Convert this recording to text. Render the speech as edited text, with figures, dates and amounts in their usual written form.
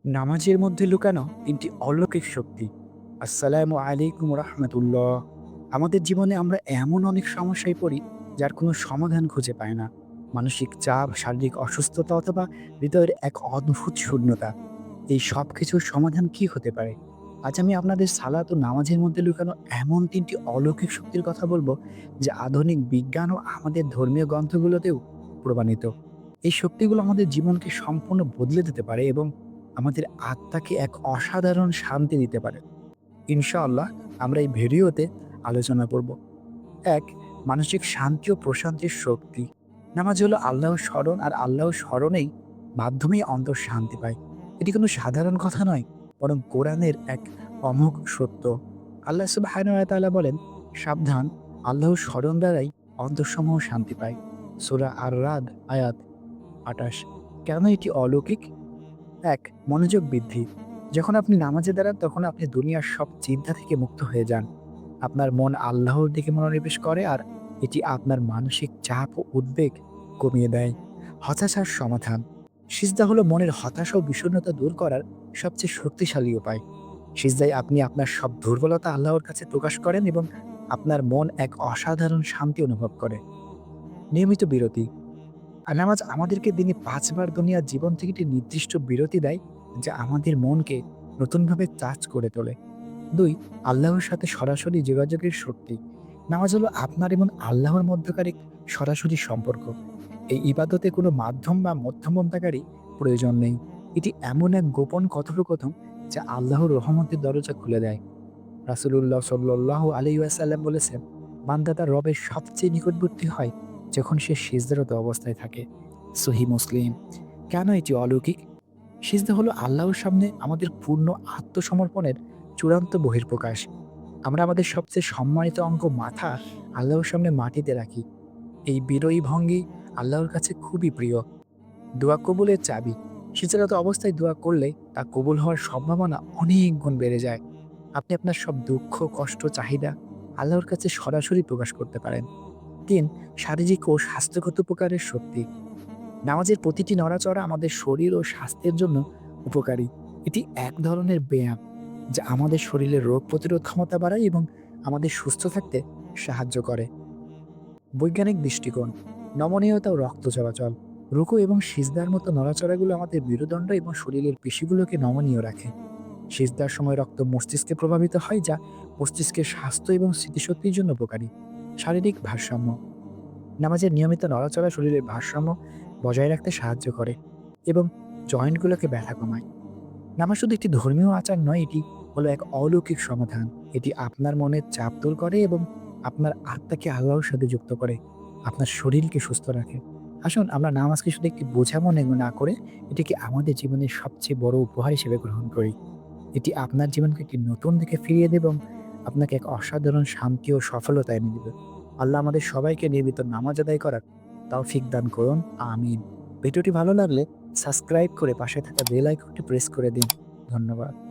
নামাজের মধ্যে লুকানো ৩টি অলৌকিক শক্তি। আসসালামু আলাইকুম রাহমাতুল্লাহ। আমাদের জীবনে আমরা এমন অনেক সমস্যায় পড়ি যার কোনো সমাধান খুঁজে পাই না। মানসিক চাপ, শারীরিক অসুস্থতা অথবা হৃদয়ের এক অদ্ভুত শূন্যতা। এই সবকিছুর সমাধান কি হতে পারে? আজ আমি আপনাদের সালাত ও নামাজের মধ্যে লুকানো এমন ৩টি অলৌকিক শক্তির কথা বলবো, যা আধুনিক বিজ্ঞান ও আমাদের ধর্মীয় গ্রন্থগুলোতেও প্রমাণিত। এই শক্তিগুলো আমাদের জীবনকে সম্পূর্ণ বদলে দিতে পারে এবং আমাদের আত্মাকে এক অসাধারণ শান্তি দিতে পারে। ইনশাআল্লাহ আমরা এই ভিডিওতে আলোচনা করব। ১. মানসিক শান্তি ও প্রশান্তির শক্তি। নামাজ হলো আল্লাহর স্মরণ, আর আল্লাহর স্মরণেই মাধ্যমেই অন্তর শান্তি পায়। এটি কোনো সাধারণ কথা নয়, বরং কোরআনের এক অমোঘ সত্য। আল্লাহ সুবহানাহু ওয়া তাআলা বলেন, সাবধান, আল্লাহর স্মরণ দ্বারাই অন্তরসমূহ শান্তি পায়। সূরা আর-রাদ আয়াত ২৮। কেন এটি অলৌকিক? ১. মনোযোগ বৃদ্ধি। যখন আপনি নামাজে দাঁড়ান তখন আপনি দুনিয়ার সব চিন্তা থেকে মুক্ত হয়ে যান। আপনার মন আল্লাহর দিকে মনোনিবেশ করে, আর এটি আপনার মানসিক চাপ ও উদ্বেগ কমিয়ে দেয়। হতাশার সমাধান। সিজদা হলো মনের হতাশা ও বিষণ্ণতা দূর করার সবচেয়ে শক্তিশালী উপায়। সিজদায় আপনি আপনার সব দুর্বলতা আল্লাহর কাছে প্রকাশ করেন এবং আপনার মন এক অসাধারণ শান্তি অনুভব করে। নিয়মিত বিরতি। আর নামাজ আমাদেরকে দিনে ৫ বার দুনিয়ার জীবন থেকে একটি নির্দিষ্ট বিরতি দেয়, যা আমাদের মনকে নতুনভাবে চার্জ করে তোলে। ২. আল্লাহর সাথে সরাসরি যোগাযোগের শক্তি। নামাজ হলো আপনার এবং আল্লাহর মধ্যকার এক সরাসরি সম্পর্ক। এই ইবাদতে কোনো মাধ্যম বা মধ্যমতাকারী প্রয়োজন নেই। এটি এমন এক গোপন কথোপকথন যা আল্লাহর রহমতের দরজা খুলে দেয়। রাসূলুল্লাহ সাল্লাল্লাহু আলাইহি ওয়াসাল্লাম বলেছেন, বান্দা তার রবের সবচেয়ে নিকটবর্তী হয় যখন সে সিজদারত অবস্থায় থাকে। সহিহ মুসলিম। কেন এটি অলৌকিক? সিজদা হলো আল্লাহর সামনে আমাদের পূর্ণ আত্মসমর্পণের চূড়ান্ত বহিঃপ্রকাশ। আমরা আমাদের সবচেয়ে সম্মানিত অঙ্গ মাথা আল্লাহর সামনে মাটিতে রাখি। এই বিনয়ী ভঙ্গি আল্লাহর কাছে খুবই প্রিয়। দোয়া কবুলের চাবি। সিজদারত অবস্থায় দোয়া করলে তা কবুল হওয়ার সম্ভাবনা অনেক গুণ বেড়ে যায়। আপনি আপনার সব দুঃখ, কষ্ট, চাহিদা আল্লাহর কাছে সরাসরি প্রকাশ করতে পারেন। ৩. শারীরিক ও স্বাস্থ্যগত উপকারের শক্তি। নামাজের প্রতিটি নড়াচড়া আমাদের শরীর ও স্বাস্থ্যের জন্য উপকারী। এটি এক ধরনের ব্যায়াম যা আমাদের শরীরের রোগ প্রতিরোধ ক্ষমতা বাড়ায় এবং আমাদের সুস্থ থাকতে সাহায্য করে। বৈজ্ঞানিক দৃষ্টিকোণ। নমনীয়তা ও রক্ত চলাচল। রুকু এবং সিজদার মতো নড়াচড়াগুলো আমাদের মেরুদণ্ড এবং শরীরের পেশিগুলোকে নমনীয় রাখে। সিজদার সময় রক্ত মস্তিষ্কে প্রভাবিত হয়, যা মস্তিষ্কের স্বাস্থ্য এবং স্মৃতিশক্তির জন্য উপকারী। শারীরিক ভারসাম্য। নামাজের নিয়মিত নড়াচড়া শরীরের ভারসাম্য বজায় রাখতে সাহায্য করে এবং জয়েন্টগুলোকে ব্যথা কমায়। নামাজ শুধু একটি ধর্মীয় আচার নয়, এটি হলো এক অলৌকিক সমাধান। এটি আপনার মনের চাপ দূর করে এবং আপনার আত্মাকে আল্লাহর সাথে যুক্ত করে, আপনার শরীরকে সুস্থ রাখে। আসুন আমরা নামাজকে শুধু একটি বোঝা মনে না করে এটিকে আমাদের জীবনের সবচেয়ে বড় উপহার হিসেবে গ্রহণ করি। এটি আপনার জীবনকে একটি নতুন দিকে ফিরিয়ে দেবে এবং আপনাকে এক অসাধারণ শান্তি ও সফলতা এনে দিবে। আল্লাহ আমাদের সবাইকে নিয়মিত নামাজ আদায় করার তৌফিক দান করুন। আমিন। ভিডিওটি ভালো লাগলে সাবস্ক্রাইব করে পাশে থাকা বেল আইকনটি প্রেস করে দিন। ধন্যবাদ।